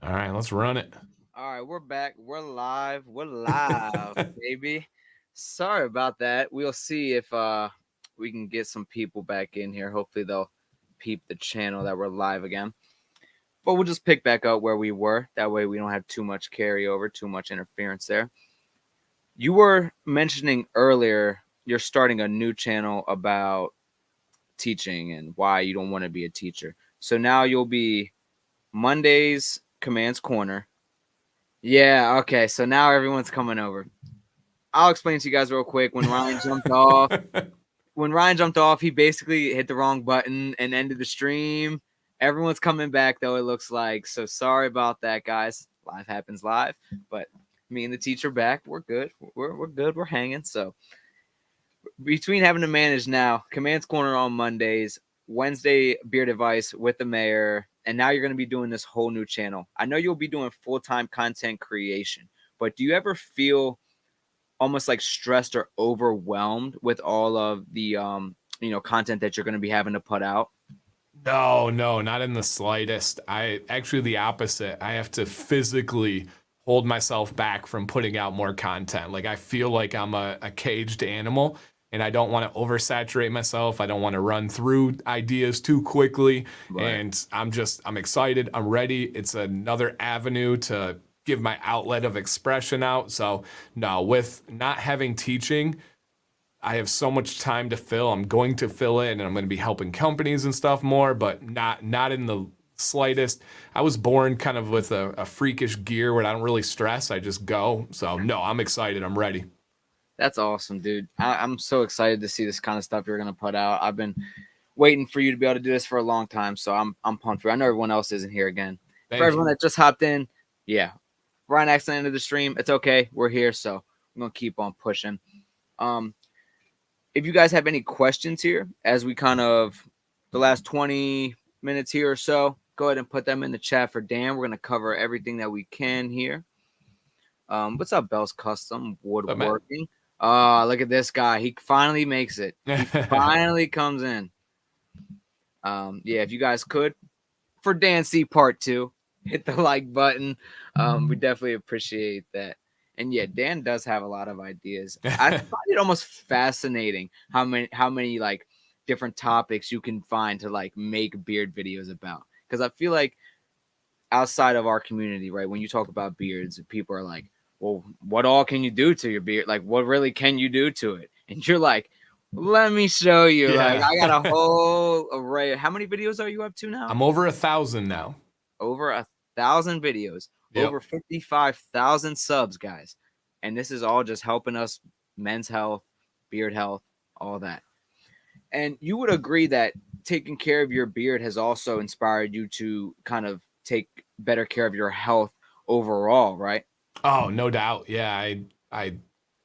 All right, let's run it. All right, we're back. We're live. We're live, baby. Sorry about that. We'll see if we can get some people back in here. Hopefully they'll peep the channel that we're live again. But we'll just pick back up where we were. That way we don't have too much carryover, too much interference there. You were mentioning earlier you're starting a new channel about teaching and why you don't want to be a teacher. So now you'll be Mondays Commands Corner. Yeah, okay. So now everyone's coming over. I'll explain to you guys real quick. When Ryan jumped off, he basically hit the wrong button and ended the stream. Everyone's coming back though, it looks like. So sorry about that, guys. Life happens live. But me and the teacher back. We're good. We're good. We're hanging. So between having to manage now, Commands Corner on Mondays, Wednesday Beard Advice with the mayor, and now you're going to be doing this whole new channel. I know you'll be doing full-time content creation, but do you ever feel almost like stressed or overwhelmed with all of the content that you're going to be having to put out? No, no, not in the slightest. I actually the opposite. I have to physically hold myself back from putting out more content. Like I feel like I'm a caged animal and I don't want to oversaturate myself. I don't want to run through ideas too quickly. Right. And I'm excited. I'm ready. It's another avenue to give my outlet of expression out. So no, with not having teaching, I have so much time to fill. I'm going to fill it, and I'm going to be helping companies and stuff more, but not in the slightest. I was born kind of with a freakish gear where I don't really stress. I just go. So no, I'm excited. I'm ready. That's awesome, dude. I'm so excited to see this kind of stuff you're going to put out. I've been waiting for you to be able to do this for a long time, so I'm pumped for you. I know everyone else isn't here again. For Thank everyone you. that just hopped in, yeah, Ryan accidentally ended the stream. It's okay. We're here, so I'm gonna keep on pushing. Um, if you guys have any questions here, as we kind of the last 20 minutes here or so, go ahead and put them in the chat for Dan. We're gonna cover everything that we can here. What's up, Bell's Custom But Matt. Woodworking? Look at this guy. He finally makes it. He finally comes in. Yeah, if you guys could, for Dan C Part 2, hit the like button. We definitely appreciate that. And yeah, Dan does have a lot of ideas. I find it almost fascinating how many like different topics you can find to like make beard videos about. Because I feel like outside of our community, right, when you talk about beards, people are like, well, what all can you do to your beard? Like, what really can you do to it? And you're like, let me show you. Like, Yeah. I got a whole array. How many videos are you up to now? I'm over 1,000 now. Over 1,000 videos, Yep. over 55,000 subs, guys. And this is all just helping us men's health, beard health, all that. And you would agree that taking care of your beard has also inspired you to kind of take better care of your health overall, right? Oh, no doubt. Yeah, I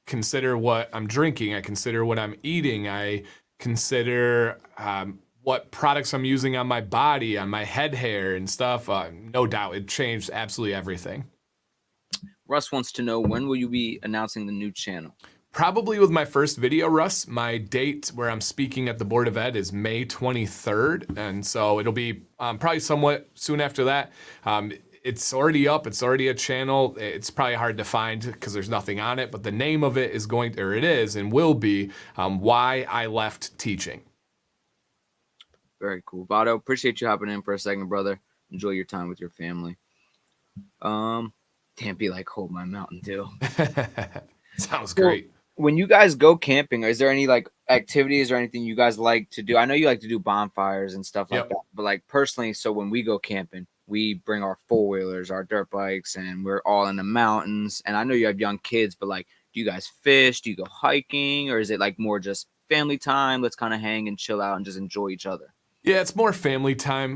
consider what I'm drinking. I consider what I'm eating. I consider what products I'm using on my body, on my head hair and stuff. No doubt, it changed absolutely everything. Russ wants to know, when will you be announcing the new channel? Probably with my first video, Russ. My date where I'm speaking at the Board of Ed is May 23rd. And so it'll be probably somewhat soon after that. It's already up. It's already a channel. It's probably hard to find because there's nothing on it. But the name of it is going to, or it is and will be, Why I Left Teaching. Very cool. Vado, appreciate you hopping in for a second, brother. Enjoy your time with your family. Can't be like, hold my Mountain Dew. Sounds So, great. when you guys go camping, is there any like activities or anything you guys like to do? I know you like to do bonfires and stuff like Yep. that, but like personally, so when we go camping, we bring our four wheelers, our dirt bikes, and we're all in the mountains. And I know you have young kids, but like, do you guys fish? Do you go hiking, or is it like more just family time? Let's kind of hang and chill out and just enjoy each other. Yeah, it's more family time.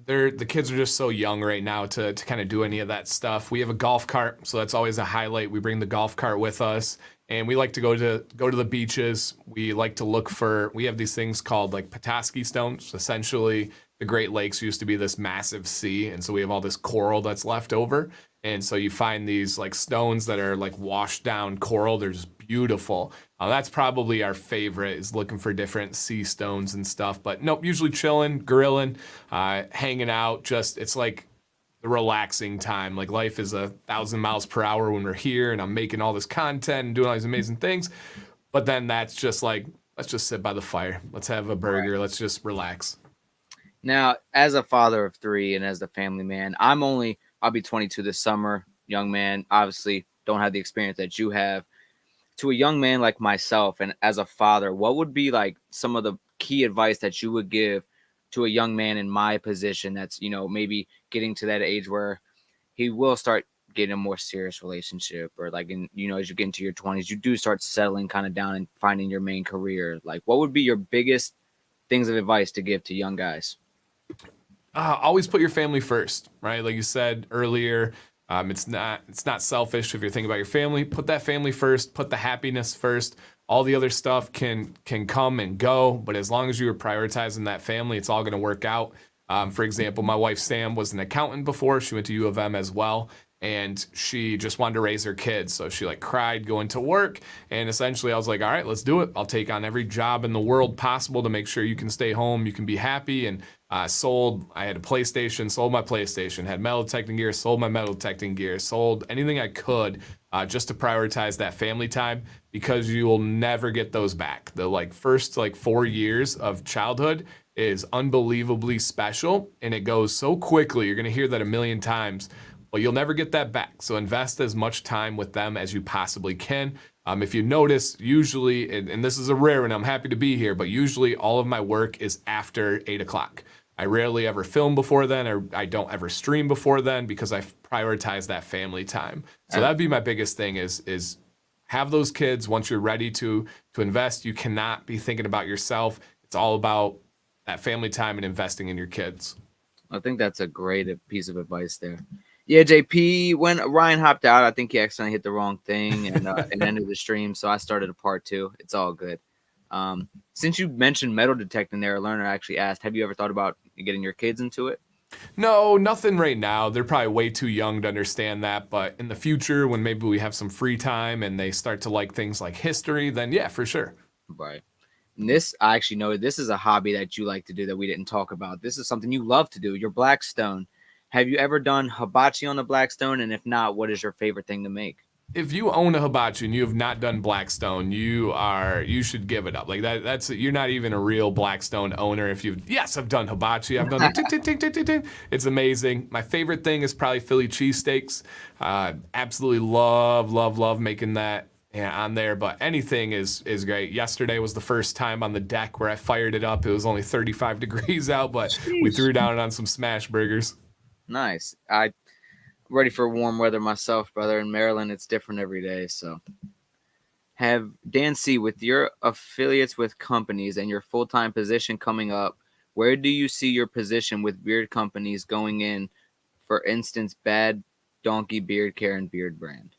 The kids are just so young right now to kind of do any of that stuff. We have a golf cart, so that's always a highlight. We bring the golf cart with us, and we like to go to the beaches. We like to look for. We have these things called like Petoskey stones. Essentially, the Great Lakes used to be this massive sea, and so we have all this coral that's left over. And so you find these like stones that are like washed down coral. They're just beautiful. That's probably our favorite, is looking for different sea stones and stuff. But nope, usually chilling, grilling, hanging out. Just it's like the relaxing time. Like life is 1,000 miles per hour when we're here and I'm making all this content and doing all these amazing things. But then that's just like, let's just sit by the fire. Let's have a burger. Right. Let's just relax. Now, as a father of three and as the family man, I'll be 22 this summer, young man. Obviously, don't have the experience that you have. To a young man like myself, and as a father, what would be like some of the key advice that you would give to a young man in my position that's, maybe getting to that age where he will start getting a more serious relationship, or like as you get into your 20s, you do start settling kind of down and finding your main career. Like, what would be your biggest things of advice to give to young guys? Always put your family first, right? Like you said earlier, it's not selfish if you're thinking about your family. Put that family first. Put the happiness first. All the other stuff can come and go, but as long as you are prioritizing that family, it's all going to work out. For example, my wife Sam was an accountant before. She went to U of M as well, and she just wanted to raise her kids. So she like cried going to work, and essentially I was like, all right, let's do it. I'll take on every job in the world possible to make sure you can stay home, you can be happy. And I had a PlayStation, sold my PlayStation, had metal detecting gear, sold my metal detecting gear, sold anything I could just to prioritize that family time, because you will never get those back. The first 4 years of childhood is unbelievably special, and it goes so quickly. You're going to hear that a million times, but you'll never get that back. So invest as much time with them as you possibly can. If you notice, usually, and this is a rare one, I'm happy to be here, but usually all of my work is after 8 o'clock. I rarely ever film before then, or I don't ever stream before then, because I prioritize that family time. So that'd be my biggest thing is have those kids. Once you're ready to invest, you cannot be thinking about yourself. It's all about that family time and investing in your kids. I think that's a great piece of advice there. Yeah, JP, when Ryan hopped out, I think he accidentally hit the wrong thing and it ended the stream. So I started a part 2. It's all good. Since you mentioned metal detecting there, a learner actually asked, have you ever thought about getting your kids into it? No, nothing right now. They're probably way too young to understand that. But in the future, when maybe we have some free time and they start to like things like history, then yeah, for sure. Right. And this, I actually know this is a hobby that you like to do that we didn't talk about. This is something you love to do, your Blackstone. Have you ever done hibachi on the Blackstone? And if not, what is your favorite thing to make? If you own a hibachi and you have not done Blackstone, you should give it up. Like that's you're not even a real Blackstone owner. If you yes, I've done hibachi. I've done it's amazing. My favorite thing is probably Philly cheesesteaks. Absolutely love making that on there. But anything is great. Yesterday was the first time on the deck where I fired it up. It was only 35 degrees out, but we threw down on some smash burgers. Nice. I'm ready for warm weather myself, brother. In Maryland, it's different every day. So, have Dan C, with your affiliates with companies and your full-time position coming up, where do you see your position with beard companies going in? For instance, Bad Donkey Beard Care and Beard Brand.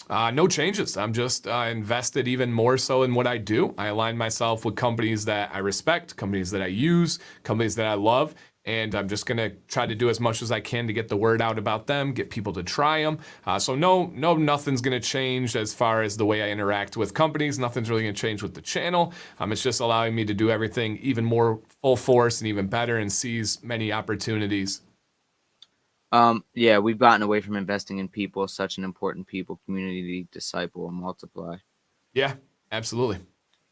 No changes. I'm just invested even more so in what I do. I align myself with companies that I respect, companies that I use, companies that I love, and I'm just going to try to do as much as I can to get the word out about them, get people to try them. So nothing's going to change as far as the way I interact with companies. Nothing's really going to change with the channel. It's just allowing me to do everything even more full force and even better and seize many opportunities. Yeah, we've gotten away from investing in people, such an important people, community, disciple, and multiply. Yeah, absolutely.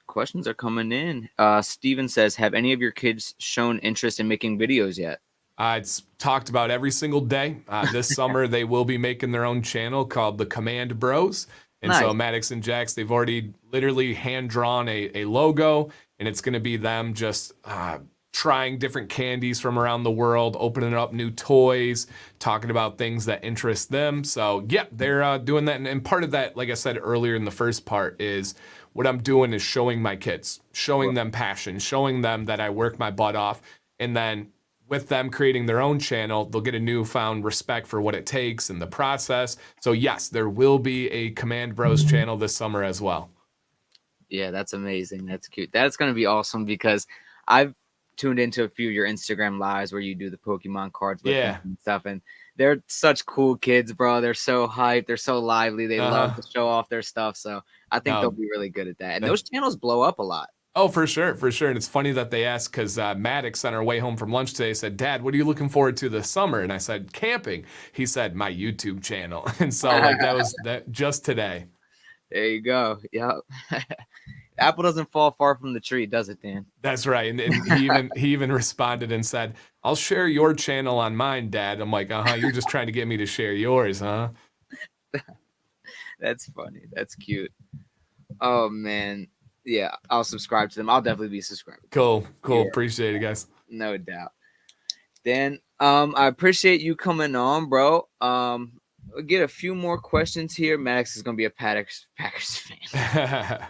Questions are coming in. Steven says, have any of your kids shown interest in making videos yet? It's talked about every single day. This summer, they will be making their own channel called the Command Bros. And Nice. so Maddox and Jax, they've already literally hand-drawn a logo, and it's going to be them just trying different candies from around the world, opening up new toys, talking about things that interest them. So, yeah, they're doing that. And part of that, like I said earlier in the first part, is what I'm doing is showing my kids, showing them passion, showing them that I work my butt off. And then with them creating their own channel, they'll get a newfound respect for what it takes and the process. So, yes, there will be a Command Bros channel this summer as well. Yeah, that's amazing. That's cute. That's going to be awesome because I've tuned into a few of your Instagram lives where you do the Pokemon cards with them and stuff. And they're such cool kids, bro. They're so hyped. They're so lively. They love to show off their stuff. So I think they'll be really good at that. And those channels blow up a lot. Oh, for sure, for sure. And it's funny that they asked because Maddox on our way home from lunch today said, "Dad, what are you looking forward to this summer?" And I said, "Camping." He said, "My YouTube channel." And so like that was that just today. There you go. Yep. Apple doesn't fall far from the tree, does it, Dan? That's right. And he even responded and said, "I'll share your channel on mine, Dad." I'm like, "Uh-huh, you're just trying to get me to share yours, huh?" That's funny. That's cute. Oh man. Yeah, I'll subscribe to them. I'll definitely be subscribing. Cool. Yeah. Appreciate it, guys. No doubt. Dan, I appreciate you coming on, bro. We'll get a few more questions here. Max is gonna be a Packers fan.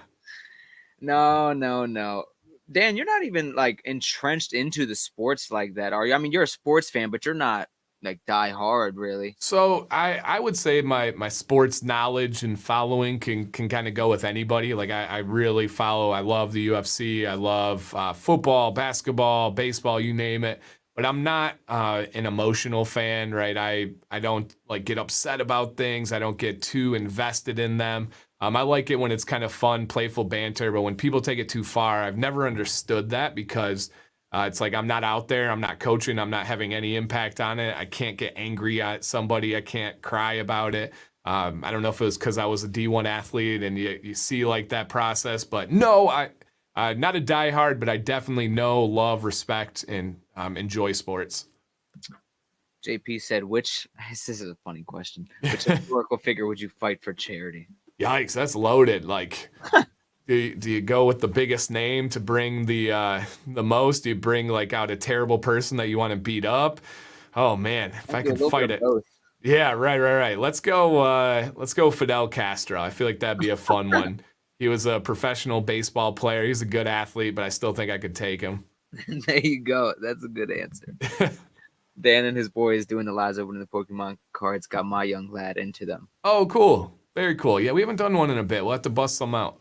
No. Dan, you're not even like entrenched into the sports like that, are you? I mean, you're a sports fan, but you're not like die hard, really. So I would say my sports knowledge and following can kind of go with anybody. Like I really follow. I love the UFC. I love football, basketball, baseball, you name it. But I'm not an emotional fan, right? I don't like get upset about things. I don't get too invested in them. I like it when it's kind of fun, playful banter. But when people take it too far, I've never understood that because it's like I'm not out there. I'm not coaching. I'm not having any impact on it. I can't get angry at somebody. I can't cry about it. I don't know if it was because I was a D1 athlete and you see like that process. But no, not a diehard, but I definitely know, love, respect, and enjoy sports. JP said, this is a funny question. Which historical figure would you fight for charity? Yikes, that's loaded. Like, do you go with the biggest name to bring the most? Do you bring like out a terrible person that you want to beat up? Oh man, if I could fight it. Both. Yeah, right. Let's go Fidel Castro. I feel like that'd be a fun one. He was a professional baseball player. He's a good athlete, but I still think I could take him. There you go. That's a good answer. Dan and his boys doing the lives opening the Pokemon cards got my young lad into them. Oh, cool. Very cool. Yeah, we haven't done one in a bit. We'll have to bust some out.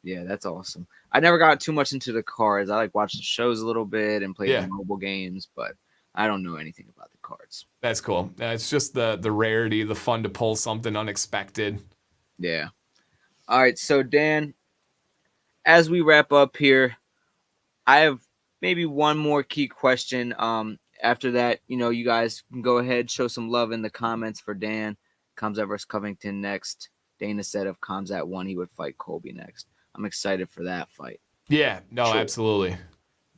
Yeah, that's awesome. I never got too much into the cards. I like watched the shows a little bit and played the mobile games, but I don't know anything about the cards. That's cool. It's just the rarity, the fun to pull something unexpected. Yeah. All right, so Dan, as we wrap up here, I have maybe one more key question. After that, you guys can go ahead, show some love in the comments for Dan. Khamzat versus Covington next. Dana said if Khamzat won, he would fight Colby next. I'm excited for that fight. Yeah, no, absolutely.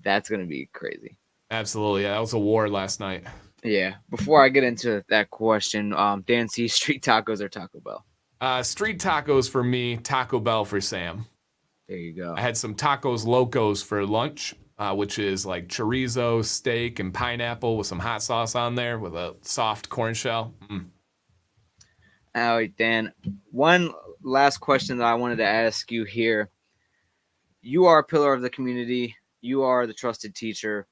That's going to be crazy. Absolutely. Yeah, that was a war last night. Yeah. Before I get into that question, Dan C, street tacos or Taco Bell? Street tacos for me, Taco Bell for Sam. There you go. I had some tacos locos for lunch, which is like chorizo, steak, and pineapple with some hot sauce on there with a soft corn shell. All right, Dan. One last question that I wanted to ask you here. You are a pillar of the community. You are the trusted teacher.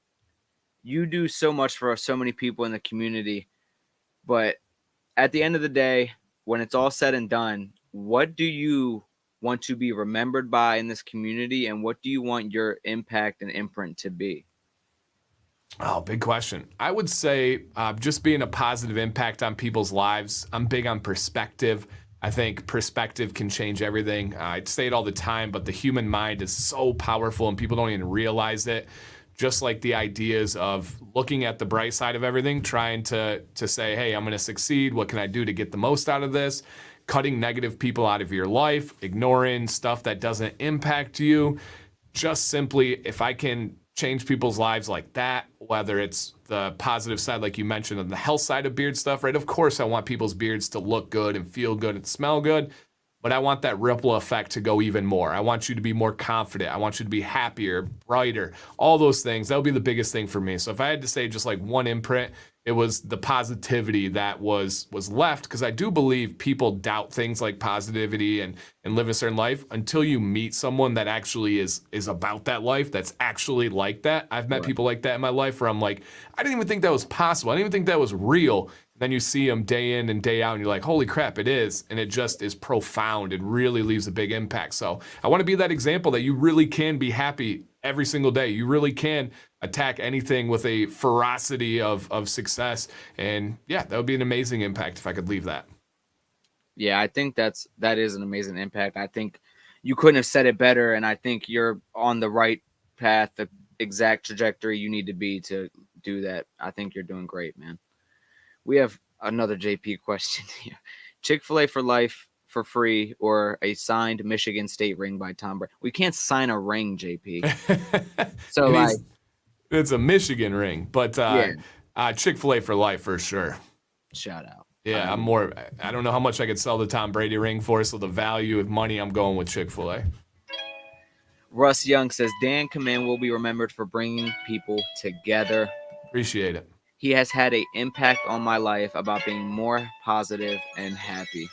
You do so much for so many people in the community. But at the end of the day, when it's all said and done, what do you want to be remembered by in this community, and what do you want your impact and imprint to be? Oh, big question. I would say just being a positive impact on people's lives. I'm big on perspective. I think perspective can change everything. I say it all the time, but the human mind is so powerful and people don't even realize it. Just like the ideas of looking at the bright side of everything, trying to say, hey, I'm going to succeed. What can I do to get the most out of this? Cutting negative people out of your life, ignoring stuff that doesn't impact you. Just simply, if I can change people's lives like that, whether it's the positive side, like you mentioned, and the health side of beard stuff, right? Of course, I want people's beards to look good and feel good and smell good, but I want that ripple effect to go even more. I want you to be more confident. I want you to be happier, brighter, all those things. That would be the biggest thing for me. So if I had to say just like one imprint, it was the positivity that was left, because I do believe people doubt things like positivity and live a certain life until you meet someone that actually is about that life, that's actually like that. I've met people like that in my life where I'm like, I didn't even think that was possible. I didn't even think that was real. Then you see them day in and day out and you're like, holy crap, it is. And it just is profound. It really leaves a big impact. So I want to be that example that you really can be happy every single day. You really can attack anything with a ferocity of success. And yeah, that would be an amazing impact if I could leave that. Yeah, I think that is an amazing impact. I think you couldn't have said it better. And I think you're on the right path, the exact trajectory you need to be to do that. I think you're doing great, man. We have another JP question here. Chick-fil-A for life for free or a signed Michigan State ring by Tom Brady? We can't sign a ring, JP. So it's a Michigan ring, but yeah, Chick-fil-A for life for sure. shout out. Yeah, I don't know how much I could sell the Tom Brady ring for, so the value of money, I'm going with Chick-fil-A. Russ Young says, Dan Command will be remembered for bringing people together. Appreciate it. He has had an impact on my life about being more positive and happy.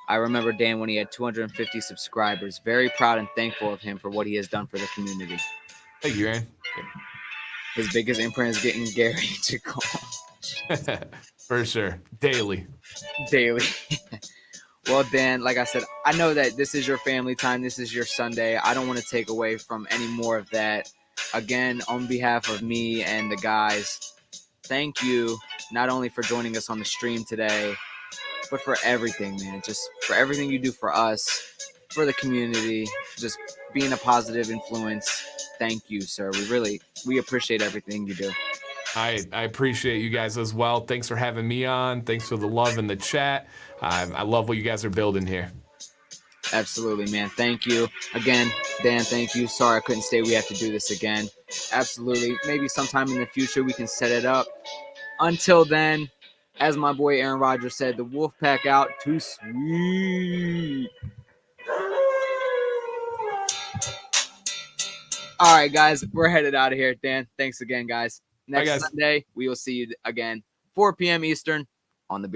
I remember Dan when he had 250 subscribers. Very proud and thankful of him for what he has done for the community. Thank you, Aaron. His biggest imprint is getting Gary to call For sure. Daily. Well, Dan, like I said, I know that this is your family time. This is your Sunday. I don't want to take away from any more of that. Again, on behalf of me and the guys, thank you not only for joining us on the stream today, but for everything, man. Just for everything you do for us, for the community, just being a positive influence. Thank you, sir. We appreciate everything you do. I appreciate you guys as well. Thanks for having me on. Thanks for the love in the chat. I love what you guys are building here. Absolutely, man. Thank you. Again, Dan, thank you. Sorry I couldn't stay. We have to do this again. Absolutely. Maybe sometime in the future we can set it up. Until then, as my boy Aaron Rodgers said, the Wolfpack out. Too sweet. All right, guys. We're headed out of here. Dan, thanks again, guys. Next Sunday, we will see you again, 4 p.m. Eastern on the Beer